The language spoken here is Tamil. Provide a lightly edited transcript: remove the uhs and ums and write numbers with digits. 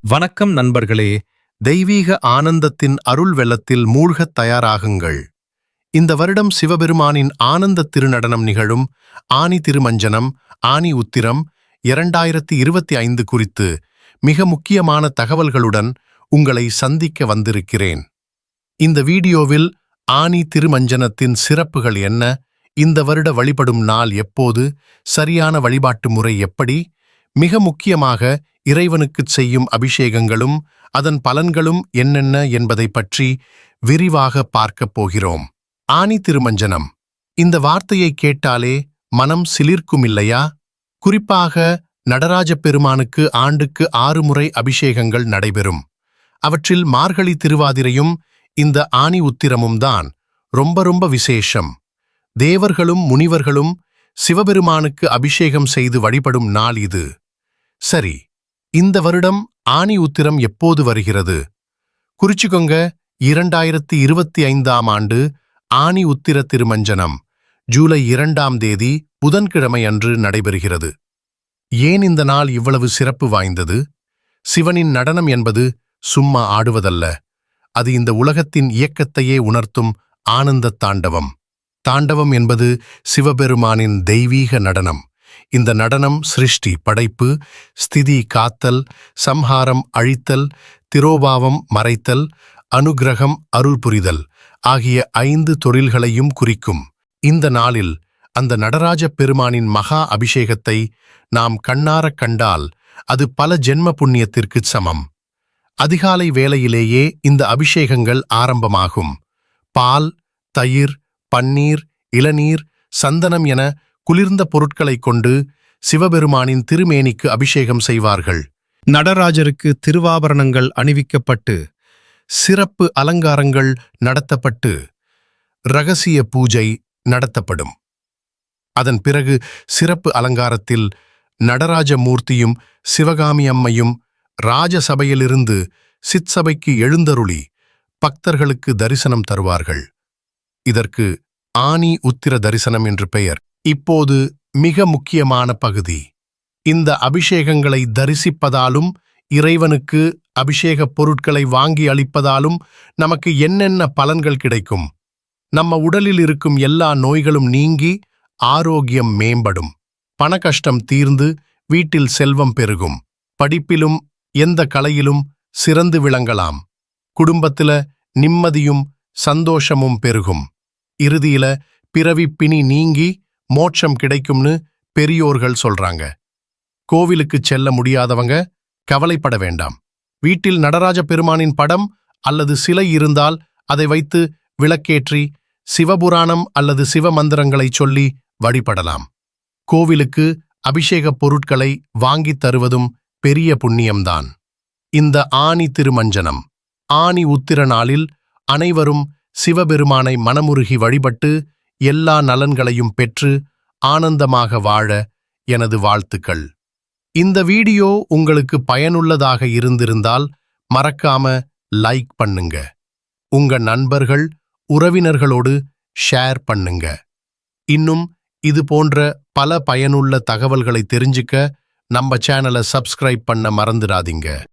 வணக்கம் நண்பர்களே. தெய்வீக ஆனந்தத்தின் அருள் வெள்ளத்தில் மூழ்கத் தயாராகுங்கள். இந்த வருடம் சிவபெருமானின் ஆனந்த திருநடனம் நிகழும் ஆனி திருமஞ்சனம், ஆனி உத்திரம் 2025 குறித்து மிக முக்கியமான தகவல்களுடன் உங்களை சந்திக்க வந்திருக்கிறேன். இந்த வீடியோவில் ஆனி திருமஞ்சனத்தின் சிறப்புகள் என்ன, இந்த வருட வழிபடும் நாள் எப்போது, சரியான வழிபாட்டு முறை எப்படி, மிக முக்கியமாக இறைவனுக்குச் செய்யும் அபிஷேகங்களும் அதன் பலன்களும் என்னென்ன என்பதை பற்றி விரிவாக பார்க்கப் போகிறோம். ஆனி திருமஞ்சனம், இந்த வார்த்தையை கேட்டாலே மனம் சிலிர்க்குமில்லையா? குறிப்பாக நடராஜ பெருமானுக்கு ஆண்டுக்கு 6 முறை அபிஷேகங்கள் நடைபெறும். அவற்றில் மார்கழி திருவாதிரையும் இந்த ஆனி உத்திரமும் தான் ரொம்ப விசேஷம். தேவர்களும் முனிவர்களும் சிவபெருமானுக்கு அபிஷேகம் செய்து வழிபடும் நாள் இது. சரி, இந்த வருடம் ஆனி உத்திரம் எப்போது வருகிறது? குறிச்சுக்கோங்க, 2025ஆம் ஆண்டு ஆனி உத்திர திருமஞ்சனம் ஜூலை 2ஆம் தேதி புதன்கிழமை அன்று நடைபெறுகிறது. ஏன் இந்த நாள் இவ்வளவு சிறப்பு வாய்ந்தது? சிவனின் நடனம் என்பது சும்மா ஆடுவதல்ல, அது இந்த உலகத்தின் இயக்கத்தையே உணர்த்தும் ஆனந்த தாண்டவம். தாண்டவம் என்பது சிவபெருமானின் தெய்வீக நடனம். இந்த நடனம் சிருஷ்டி படைப்பு, ஸ்திதி காத்தல், சம்ஹாரம் அழித்தல், திரோபாவம் மறைத்தல், அனுக்கிரகம் அருள் புரிதல் ஆகிய 5 தொழில்களையும் குறிக்கும். இந்த நாளில் அந்த நடராஜ பெருமானின் மகா அபிஷேகத்தை நாம் கண்ணாரக் கண்டால் அது பல ஜென்ம புண்ணியத்திற்குச் சமம். அதிகாலை வேளையிலேயே இந்த அபிஷேகங்கள் ஆரம்பமாகும். பால், தயிர், பன்னீர், இளநீர், சந்தனம் என குளிர்ந்த பொருட்களைக் கொண்டு சிவபெருமானின் திருமேனிக்கு அபிஷேகம் செய்வார்கள். நடராஜருக்கு திருவாபரணங்கள் அணிவிக்கப்பட்டு சிறப்பு அலங்காரங்கள் நடத்தப்பட்டு இரகசிய பூஜை நடத்தப்படும். அதன் பிறகு சிறப்பு அலங்காரத்தில் நடராஜ மூர்த்தியும் சிவகாமி அம்மையும் ராஜசபையிலிருந்து சிற்சபைக்கு எழுந்தருளி பக்தர்களுக்கு தரிசனம் தருவார்கள். இதற்கு ஆனி உத்திர தரிசனம் என்று பெயர். இப்போது மிக முக்கியமான பகுதி. இந்த அபிஷேகங்களை தரிசிப்பதாலும் இறைவனுக்கு அபிஷேகப் பொருட்களை வாங்கி அளிப்பதாலும் நமக்கு என்னென்ன பலன்கள் கிடைக்கும்? நம்ம உடலில் இருக்கும் எல்லா நோய்களும் நீங்கி ஆரோக்கியம் மேம்படும். பண கஷ்டம் தீர்ந்து வீட்டில் செல்வம் பெருகும். படிப்பிலும் எந்த கலையிலும் சிறந்து விளங்கலாம். குடும்பத்தில நிம்மதியும் சந்தோஷமும் பெருகும். இறுதியில பிறவிப்பிணி நீங்கி மோட்சம் கிடைக்கும்னு பெரியோர்கள் சொல்றாங்க. கோவிலுக்குச் செல்ல முடியாதவங்க கவலைப்பட வேண்டாம். வீட்டில் நடராஜ பெருமானின் படம் அல்லது சிலை இருந்தால் அதை வைத்து விளக்கேற்றி சிவபுராணம் அல்லது சிவ மந்திரங்களைச் சொல்லி வழிபடலாம். கோவிலுக்கு அபிஷேகப் பொருட்களை வாங்கித் தருவதும் பெரிய புண்ணியம்தான். இந்த ஆனி திருமஞ்சனம், ஆனி உத்திர நாளில் அனைவரும் சிவபெருமானை மனமுருகி வழிபட்டு எல்லா நலன்களையும் பெற்று ஆனந்தமாக வாழ எனது வாழ்த்துக்கள். இந்த வீடியோ உங்களுக்கு பயனுள்ளதாக இருந்திருந்தால் மறக்காம லைக் பண்ணுங்க. உங்க நண்பர்கள், உறவினர்களோடு ஷேர் பண்ணுங்க. இன்னும் இது போன்ற பல பயனுள்ள தகவல்களை தெரிஞ்சுக்க நம்ம சேனலை சப்ஸ்கிரைப் பண்ண மறந்துடாதீங்க.